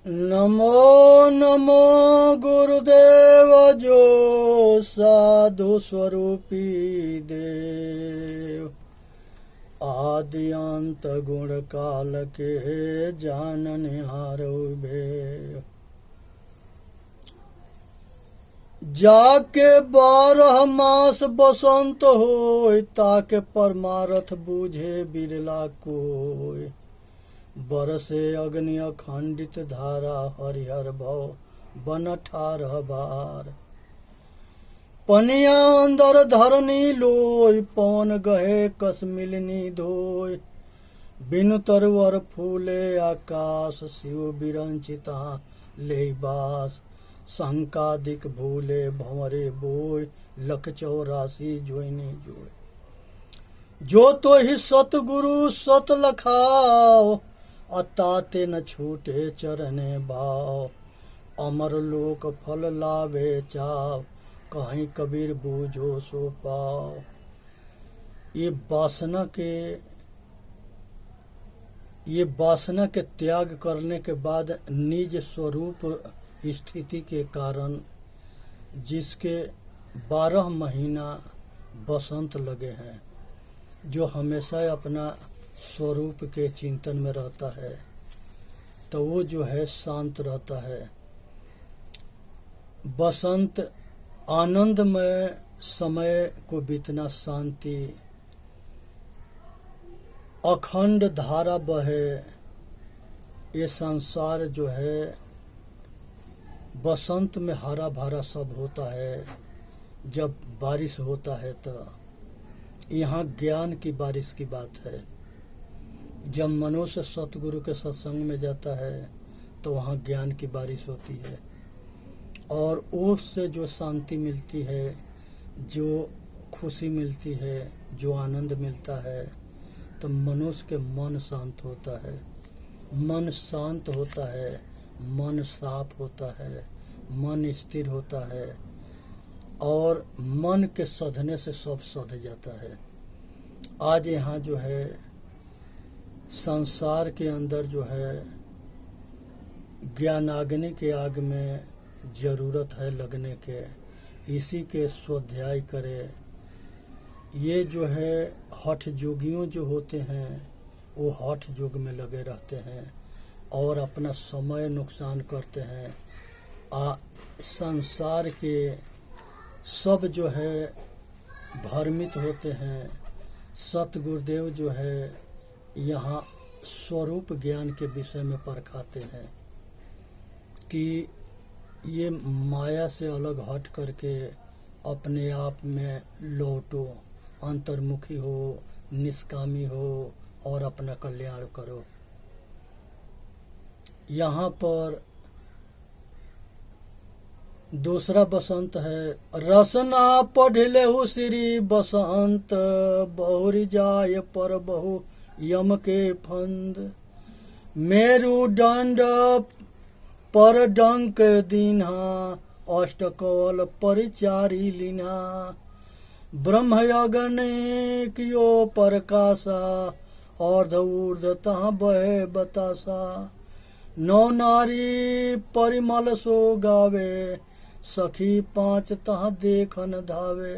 नमो नमो गुरुदेव जो साधु स्वरूपी देव, आदि अंत गुण काल के जाननिहार भेव। जाके 12 मास बसंत होय, ताके परमारथ बूझे बिरला कोय। बरसे अग्नि अखंडित धारा, हरिहर भव बन 18 बार। पनिया अंदर धरनी लोय, पवन गहे कस मिलनी धोय। बिनु तरवर फूले आकाश, शिव बिरंचिता ले बास। शंकादिक भूले भंवरे बोय, लख 84 जोइनी जोय। जो तो ही सतगुरु सत लखाओ, अताते न छूटे चरने भाव। अमर लोक फल लावे चाव, कहीं कबीर बूझो सो पाओ। ये वासना के त्याग करने के बाद निज स्वरूप स्थिति के कारण जिसके 12 महीना बसंत लगे हैं, जो हमेशा अपना स्वरूप के चिंतन में रहता है, तो वो जो है शांत रहता है। बसंत आनंदमय समय को बीतना, शांति अखंड धारा बहे। ये संसार जो है बसंत में हरा भरा सब होता है। जब बारिश होता है तो यहाँ ज्ञान की बारिश की बात है। जब मनुष्य सतगुरु के सत्संग में जाता है तो वहाँ ज्ञान की बारिश होती है, और उससे जो शांति मिलती है, जो खुशी मिलती है, जो आनंद मिलता है, तो मनुष्य के मन शांत होता है। मन शांत होता है, मन साफ होता है, मन स्थिर होता है, और मन के सधने से सब सध जाता है। आज यहाँ जो है संसार के अंदर जो है ज्ञानाग्नि के आग में जरूरत है लगने के, इसी के स्वाध्याय करे। ये जो है हठ जोगियों जो होते हैं, वो हठ योग में लगे रहते हैं और अपना समय नुकसान करते हैं। संसार के सब जो है भ्रमित होते हैं। सतगुरुदेव जो है यहाँ स्वरूप ज्ञान के विषय में परखाते हैं कि ये माया से अलग हट करके अपने आप में लौटो, अंतर्मुखी हो, निष्कामी हो और अपना कल्याण करो। यहाँ पर दूसरा बसंत है। रसना पढ़िलेहु श्री बसंत, बहुरी जाय पर बहु यम के फंद। मेरुदंड पर डंक दीन्हा, अष्टकौल परिचारी लीना। ब्रह्मयगने कियो परकासा, अर्ध ऊर्ध तहाँ बहे बतासा। नौ नारी परिमल सो गावे, सखी 5 तहाँ देखन धावे।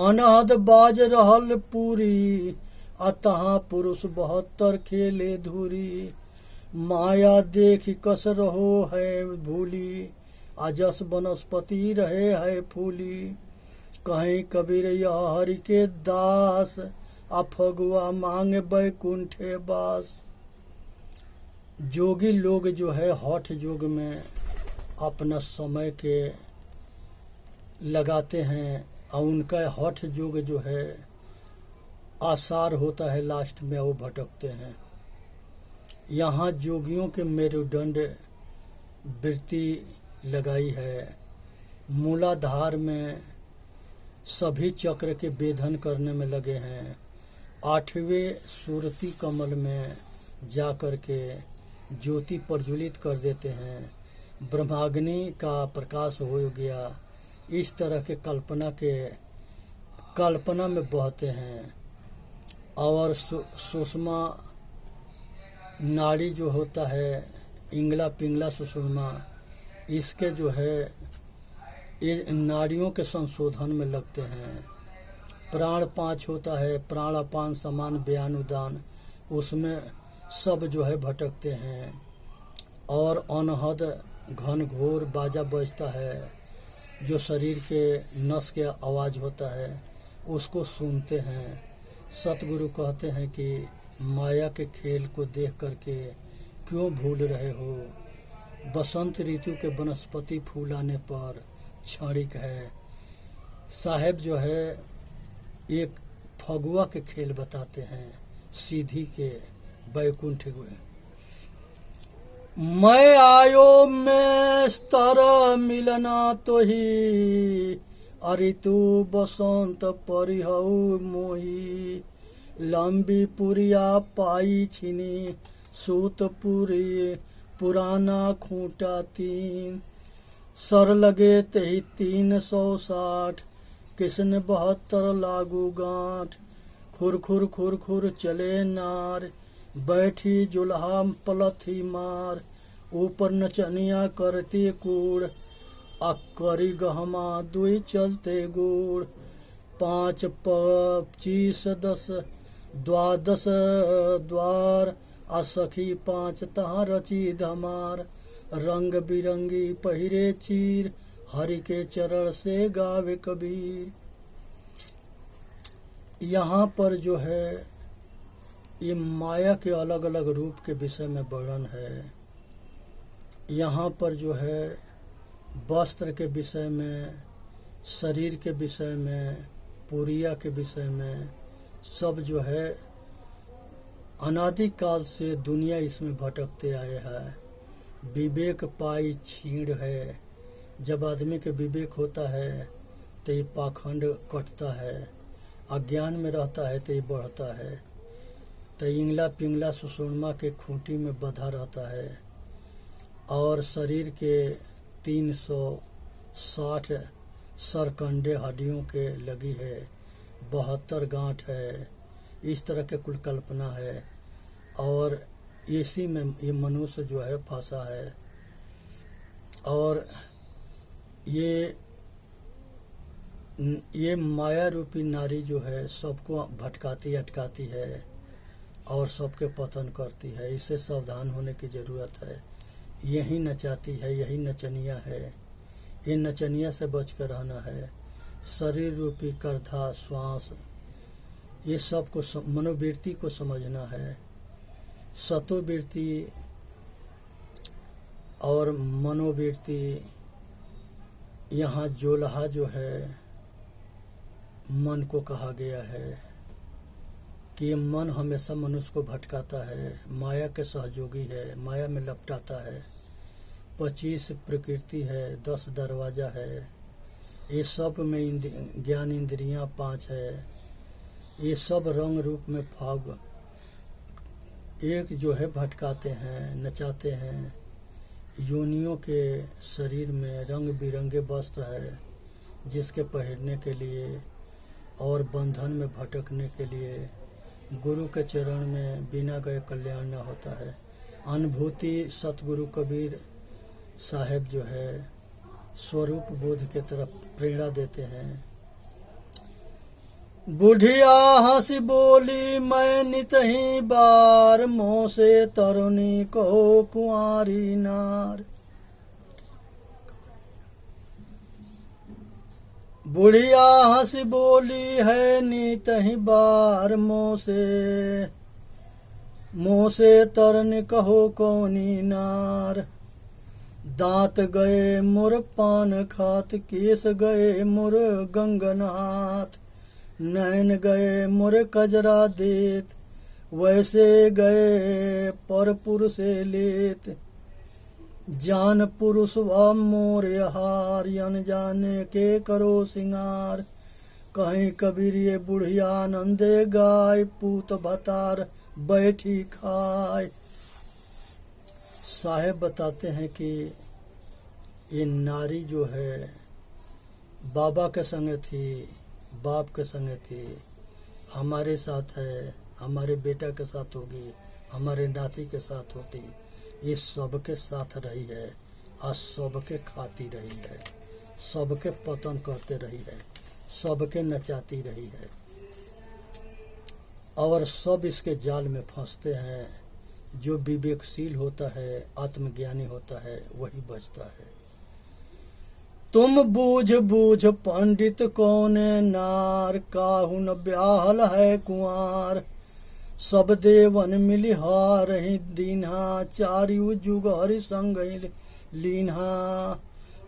अनहद बाज रहल पूरी, अतहाँ पुरुष 72 खेले धूरी। माया देख कस रहो है भूली, अजस वनस्पति रहे है फूली। कहीं कबीर यह हरि के दास, अफगुआ मांग बैकुंठे बास। जोगी लोग जो है हठ योग में अपना समय के लगाते हैं, और उनका हठ योग जो है आसार होता है, लास्ट में वो भटकते हैं। यहाँ जोगियों के मेरुदंड वृत्ति लगाई है। मूलाधार में सभी चक्र के वेधन करने में लगे हैं। 8वें सुरती कमल में जा कर के ज्योति प्रज्वलित कर देते हैं। ब्रह्माग्नि का प्रकाश हो गया। इस तरह के कल्पना में बहते हैं। और सुषमा नाड़ी जो होता है, इंगला पिंगला सुषुम्ना, इसके जो है ये नाड़ियों के संशोधन में लगते हैं। प्राण 5 होता है, प्राण अपान समान व्यान उदान, उसमें सब जो है भटकते हैं। और अनहद घन घोर बाजा बजता है, जो शरीर के नस के आवाज़ होता है उसको सुनते हैं। सतगुरु कहते हैं कि माया के खेल को देख करके क्यों भूल रहे हो। बसंत ऋतु के वनस्पति फूल आने पर क्षणिक है। साहेब जो है एक फगुआ के खेल बताते हैं, सीधी के बैकुंठ में। मैं आयो में स्तर मिलना तो ही, अरितु बसंत परिहु मोही। लंबी पुरिया पाई छिनी, सूतपुरी पुराना खूंटा 3। सर लगे तही 360, किसन 72 लागू गांठ। खुर खुर खुर खुर चले नार, बैठी जुल्हा पलथी मार। ऊपर नचनिया करती कूड़, अक्करी गहमा 2 चलते गुड़। 5 25 10 12 द्वार, असखी 5 तहाँ रची धमार। रंग बिरंगी पहिरे चीर, हरि के चरण से गावे कबीर। यहाँ पर जो है ये माया के अलग अलग रूप के विषय में वर्णन है। यहाँ पर जो है वस्त्र के विषय में, शरीर के विषय में, पुरिया के विषय में, सब जो है अनादिकाल से दुनिया इसमें भटकते आए हैं। विवेक पाई छीड़ है, जब आदमी के विवेक होता है तो ये पाखंड कटता है, अज्ञान में रहता है तो ये बढ़ता है। तो इंगला पिंगला सुषुम्ना के खूंटी में बंधा रहता है और शरीर के 360 सरकंडे हड्डियों के लगी है, 72 गांठ है। इस तरह के कुल कल्पना है और इसी में ये मनुष्य जो है फंसा है। और ये माया रूपी नारी जो है सबको भटकाती अटकाती है और सबके पतन करती है। इसे सावधान होने की ज़रूरत है। यही नचाती है, यही नचनिया है। ये नचनिया से बच कर रहना है। शरीर रूपी कर्ता श्वास, ये सब को मनोवृत्ति को समझना है। सतोवृत्ति और मनोवृत्ति, यहाँ जोलहा जो है मन को कहा गया है कि ये मन हमेशा मनुष्य को भटकाता है, माया के सहयोगी है, माया में लपटाता है। 25 प्रकृति है, 10 दरवाजा है। ये सब में ज्ञान इंद्रियां 5 है। ये सब रंग रूप में फाग एक जो है भटकाते हैं, नचाते हैं। योनियों के शरीर में रंग बिरंगे वस्त्र है जिसके पहनने के लिए और बंधन में भटकने के लिए। गुरु के चरण में बिना गए कल्याण न होता है। अनुभूति सतगुरु कबीर साहेब जो है स्वरूप बोध के तरफ प्रेरणा देते हैं। बुढ़िया हंसी बोली मैं नितही बार, मोह से तरुणी कहो कुंवारी नार। बुढ़िया हंसी बोली है नितही बार, मोह से तरन कहो कौनी नार। दांत गए मुर पान खात, केस गए मुर गंगनाथ। नैन गए मुर कजरा देत, वैसे गए परपुर से लेत। जान पुरुष व मोर हार, यन जाने के करो सिंगार। कहीं कबीर ये बुढ़िया नंदे गाय, पूत भतार बैठी खाए। साहेब बताते हैं कि ये नारी जो है बाबा के संग थी, बाप के संग थी, हमारे साथ है, हमारे बेटा के साथ होगी, हमारे नाती के साथ होती। ये सबके साथ रही है, आज सबके खाती रही है, सबके पतन करते रही है, सबके नचाती रही है, और सब इसके जाल में फंसते हैं। जो विवेकशील होता है, आत्मज्ञानी होता है, वही बचता है। तुम बूझ बूझ पंडित कौने नार, काहू न ब्याहल है कुंवार। सब देवन मिलिहार ही दीन्हा, चारियु जुग हरि संग लीन्हा।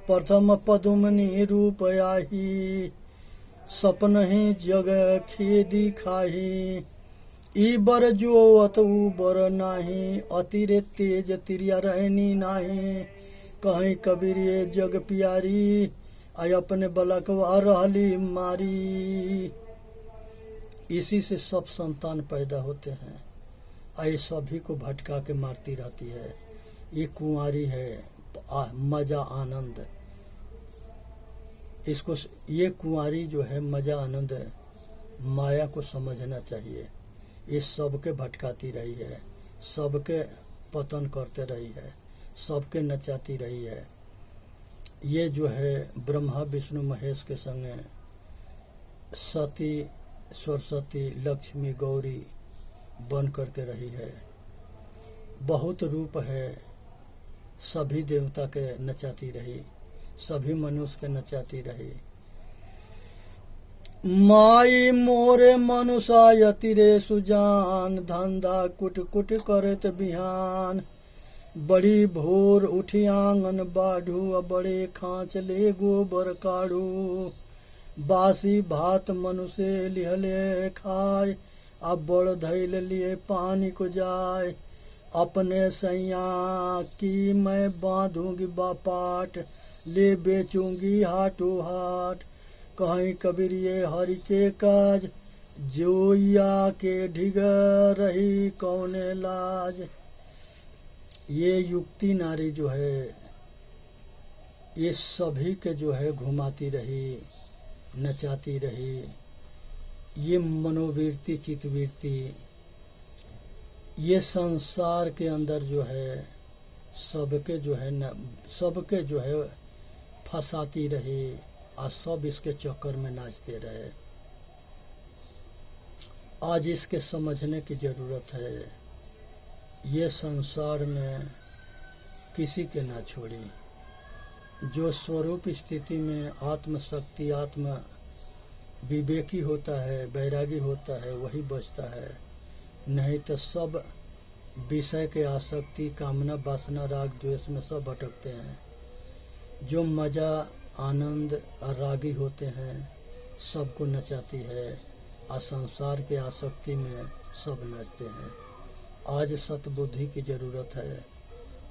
प्रथम पदुमनि रूप आही, सपन ही जग खेदी खाही। ई बर जोवत ऊ बर नाही, अतिरे तेज तिरिया रहनी नाही। कहीं कबीर ये जग प्यारी, आय अपने बलकवा रहली मारी। इसी से सब संतान पैदा होते हैं, आए सभी को भटका के मारती रहती है। ये कुंवारी है, मजा आनंद, इसको ये कुंवारी जो है मजा आनंद है, माया को समझना चाहिए। ये सबके भटकाती रही है, सबके पतन करते रही है, सबके नचाती रही है। ये जो है ब्रह्मा विष्णु महेश के संगे सती सरस्वती लक्ष्मी गौरी बन करके रही है। बहुत रूप है, सभी देवता के नचाती रही, सभी मनुष्य के नचाती रही। माई मोरे मनुषायति रे सुजान, धंधा कुट कुट करत बिहान। बड़ी भोर उठी आंगन बाढ़ू, बड़े खांच ले गोबर काढ़ू। बासी भात मनुष्य लिहले खाए, अब बड़ धैल लिए पानी को जाए। अपने सैया की मैं बांधूंगी बापाट, ले बेचूंगी हाटो हाट। कहीं कबीर ये हरि के काज, जोया के ढिग रही कौने लाज। ये युक्ति नारी जो है, ये सभी के जो है घुमाती रही, नचाती रही। ये मनोवृत्ति चित्तवृत्ति, ये संसार के अंदर जो है सबके जो है न, सबके जो है फंसाती रही, आज सब इसके चक्कर में नाचते रहे। आज इसके समझने की जरूरत है। ये संसार में किसी के ना छोड़ी। जो स्वरूप स्थिति में आत्मशक्ति आत्म विवेकी होता है, बैरागी होता है, वही बचता है। नहीं तो सब विषय के आसक्ति, कामना, वासना, राग, द्वेष में सब भटकते हैं। जो मजा आनंद और रागी होते हैं, सबको नचाती है, और संसार के आसक्ति में सब नाचते हैं। आज सतबुद्धि की ज़रूरत है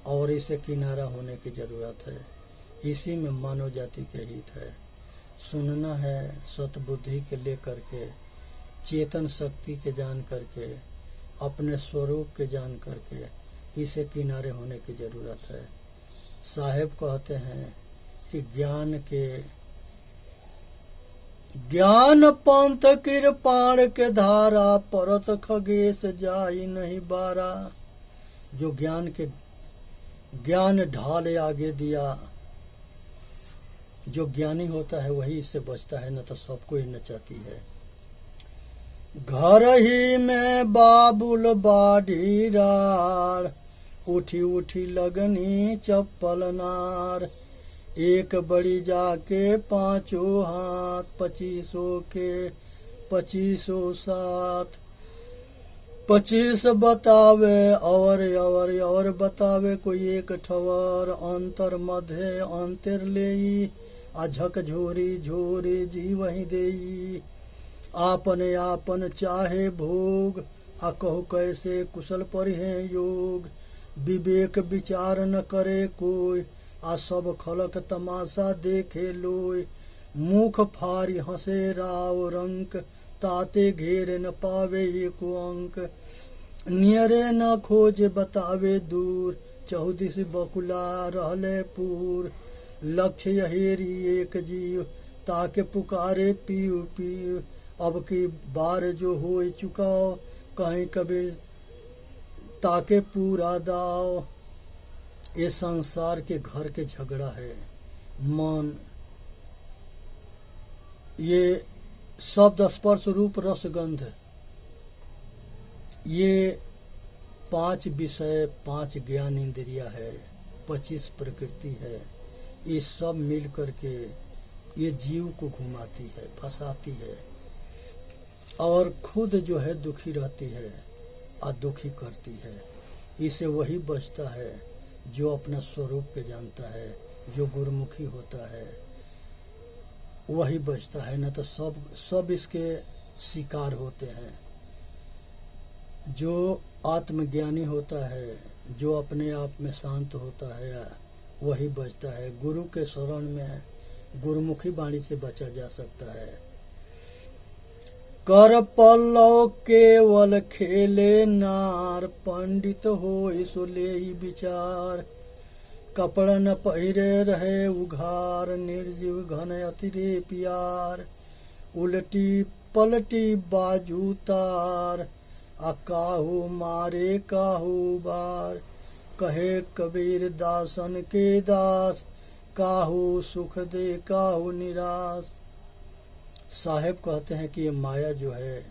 और इसे किनारा होने की ज़रूरत है। इसी में मानव जाति के हित है। सुनना है सतबुद्धि के लेकर के, चेतन शक्ति के जान करके, अपने स्वरूप के जान करके, इसे किनारे होने की ज़रूरत है। साहेब कहते हैं कि ज्ञान पंथ कृपाण के धारा, परत खगेश जाई नहीं बारा। जो ज्ञान ढाल आगे दिया, जो ज्ञानी होता है वही इससे बचता है, न तो सबको ही नचाती है। घर ही में बाबुल बाढ़ी राड़, उठी उठी लगनी चप्पल नार। एक बड़ी जाके पांचों हाथ, 2500 के 2500 साथ। 25 बतावे और बतावे कोई एक ठवर। अंतर मध्य अंतर लेई, आ झकझोरी झोरी जी वही देई। आपने आपन चाहे भोग, आ कहु कैसे कुशल पर है योग। विवेक विचार न करे कोई, आ सब खलक तमाशा देखे लोय। मुख फारी हंसे राव रंक, ताते घेरे न पावे एको अंक। नियरे न खोजे बतावे दूर, 14 बकुला रहले पूर। लक्ष्य यहेरी एक जीव, ताके पुकारे पीऊ पीऊ। अब की बार जो हो चुकाओ, कहीं कबीर ताके पूरा दाओ। ये संसार के घर के झगड़ा है। मन, ये शब्द स्पर्श रूप रस गंध, ये 5 विषय, 5 ज्ञान इंद्रिया है, 25 प्रकृति है। ये सब मिल करके ये जीव को घुमाती है, फंसाती है और खुद जो है दुखी रहती है और दुखी करती है। इसे वही बचता है जो अपना स्वरूप के जानता है, जो गुरुमुखी होता है, वही बचता है। न तो सब इसके शिकार होते हैं। जो आत्मज्ञानी होता है, जो अपने आप में शांत होता है, वही बचता है। गुरु के शरण में गुरुमुखी वाणी से बचा जा सकता है। कर पल्लव केवल खेले नार, पंडित हो सो ले विचार। कपड़ा न पहिरे रहे उघार, निर्जीव घन अतिरे प्यार। उलटी पलटी बाजू तार, आ काहू मारे काहू बार। कहे कबीर दासन के दास, काहू सुख दे काहू निराश। साहेब कहते हैं कि ये माया जो है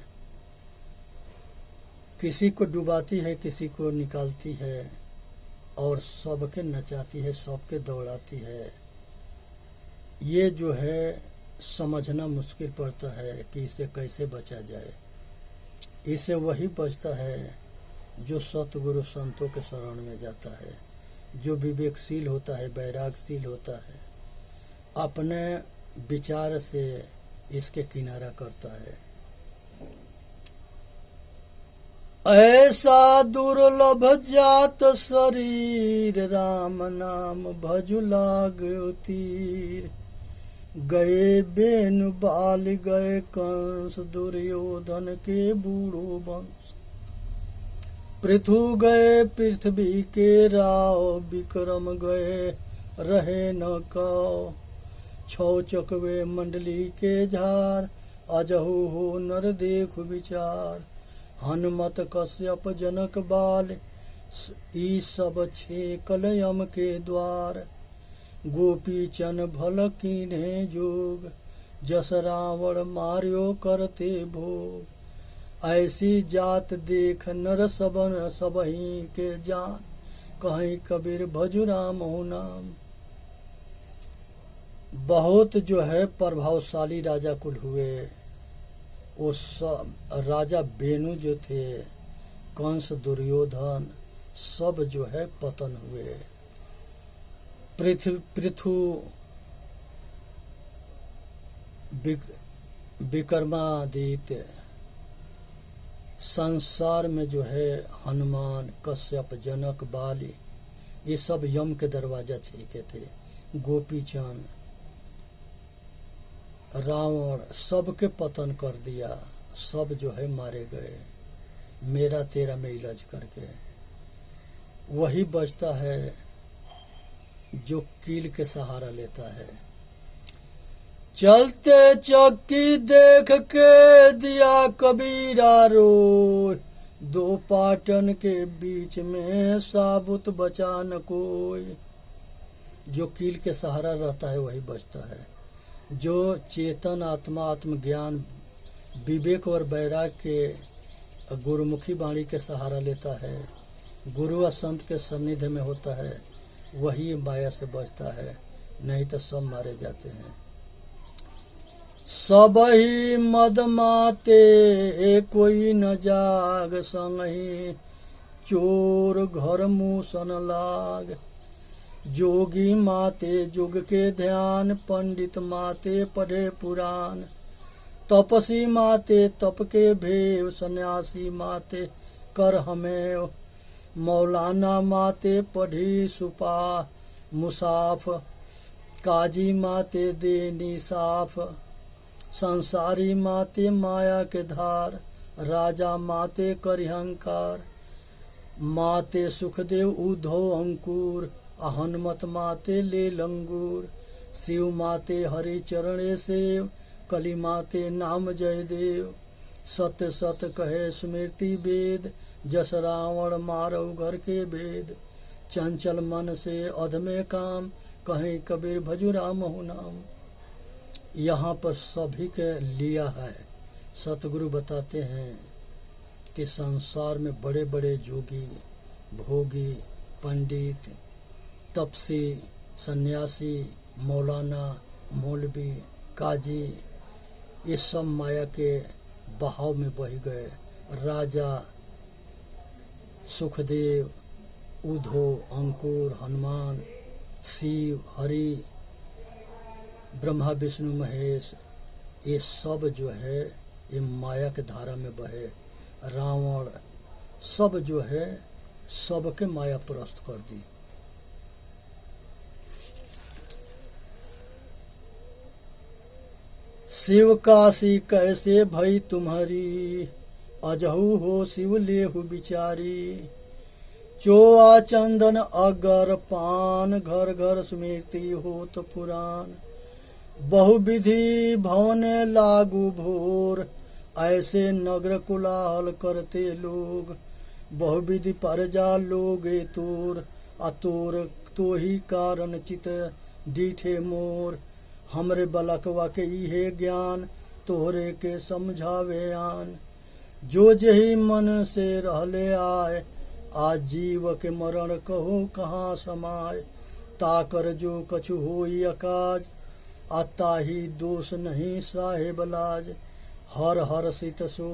किसी को डुबाती है, किसी को निकालती है और सबके नचाती है, सबके दौड़ाती है। ये जो है समझना मुश्किल पड़ता है कि इसे कैसे बचा जाए। इससे वही बचता है जो सतगुरु संतों के शरण में जाता है, जो विवेकशील होता है, वैरागशील होता है, अपने विचार से इसके किनारा करता है। ऐसा दुर्लभ जात शरीर, राम नाम भजु लागो तीर। गए बेनु बाल गए कंस, दुर्योधन के बूढ़ो वंश। पृथु गए पृथ्वी के राव, विक्रम गए रहे न काव। छौ चकवे मंडली के झार, अजहु हो नर देख विचार। हनुमत कश्यप जनक बाल, ई सब छे कलयम के द्वार। गोपी चन भल कीन्हे जोग, जस रावण मार्यो करते भोग। ऐसी जात देख नर सबन सबही के जान, कहीं कबीर भजु राम हो नाम। बहुत जो है प्रभावशाली राजा कुल हुए। वो सब राजा बेनु जो थे, कंस दुर्योधन, सब जो है पतन हुए। पृथु विक्रमादित्य, संसार में जो है हनुमान, कश्यप, जनक, बाली, ये सब यम के दरवाजा छीके थे। गोपीचंद, रावण, सबके पतन कर दिया। सब जो है मारे गए मेरा तेरा में इलाज करके। वही बचता है जो कील के सहारा लेता है। चलते चक्की देख के दिया कबीरा रोय, दो पाटन के बीच में साबुत बचा न कोई। जो कील के सहारा रहता है वही बचता है। जो चेतन आत्मा, आत्मज्ञान, विवेक और वैराग के गुरुमुखी वाणी के सहारा लेता है, गुरु और संत के सानिध्य में होता है, वही माया से बचता है। नहीं तो सब मारे जाते हैं। सब ही मद माते कोई न जाग, संगहि चोर घर मूसन लाग। जोगी माते जुग के ध्यान, पंडित माते पढ़े पुराण। तपसी माते तप के भेव, सन्यासी माते कर हमें। मौलाना माते पढ़ी सुपा मुसाफ, काजी माते दे निसाफ। संसारी माते माया के धार, राजा माते करिहंकार। माते सुखदेव उद्धव अंकुर, हनुमत माते ले लंगूर। शिव माते हरि चरणे सेव, कली माते नाम जय देव। सत्य सत कहे स्मृति वेद, जस रावण मारव घर के भेद। चंचल मन से अध में काम, कहीं कबीर भजु राम नाम। यहाँ पर सभी के लिया है। सतगुरु बताते हैं कि संसार में बड़े बड़े जोगी, भोगी, पंडित, तपसी, सन्यासी, मौलाना, मौलवी, काजी, ये सब माया के बहाव में बह गए। राजा सुखदेव, उद्धव, अंकुर, हनुमान, शिव, हरि, ब्रह्मा, विष्णु, महेश, ये सब जो है ये माया के धारा में बहे। रावण सब जो है सबके माया परस्त कर दी। शिव काशी कैसे भई तुम्हारी, अजहू हो शिव लेहु बिचारी। चोआ चंदन अगर पान, घर घर स्मृति हो तो पुराण। बहुविधि भवने लागू भोर, ऐसे नगर कुलाहल करते लोग। बहुविधि परजा लोगे तोर, अतोर तो ही कारण चित डीठे मोर। हमरे बलकवा के इहे ज्ञान, तोहरे के समझावे आन। जो जही मन से रहले आए, आज जीव के मरण कहो कहाँ समाय। ताकर जो कछु होई अकाज, आता ही दोष नहीं साहेब लाज। हर हर सित सो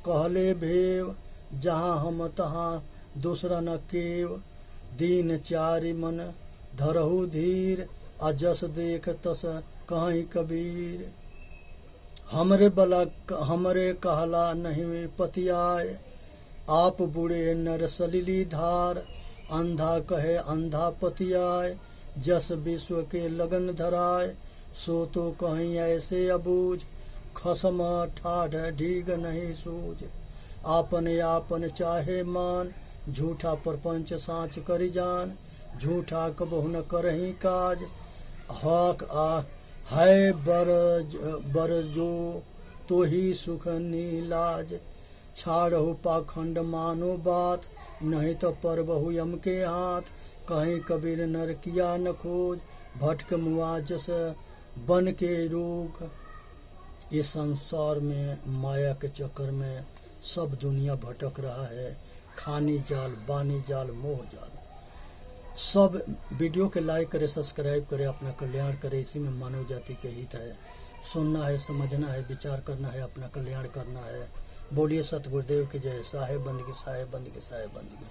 कहले भेव, जहाँ हम तहाँ दूसरा न केव। दीन चारि मन धरहु धीर, अजस देख तस कहीं कबीर। हमरे कहला नहीं पतियाए, आप बुढ़े नर सलिली धार। अंधा कहे अंधा पतियाए, जस विश्व के लगन धराए। सो तो कहीं ऐसे अबूझ, खसम ठाढ़ ढीग नहीं सूझ। आपन आपन चाहे मान, झूठा परपंच साँच करि जान। झूठा कबहु न करही काज, हक है बर जो तो ही सुख नीलाज। छाड़हु पाखंड मानो बात, नहीं तो पर बहु यम के हाथ। कहीं कबीर नर किया न खोज, भटक मुआ जस बन के रोग। इस संसार में माया के चक्कर में सब दुनिया भटक रहा है। खानी जाल, बानी जाल, मोह जाल। सब वीडियो के लाइक करे, सब्सक्राइब करे, अपना कल्याण करे। इसी में मानव जाति के हित है। सुनना है, समझना है, विचार करना है, अपना कल्याण करना है। बोलिए सतगुरुदेव की जय। साहेब बंदगी, साहेब बंदगी, साहेब बंदगी।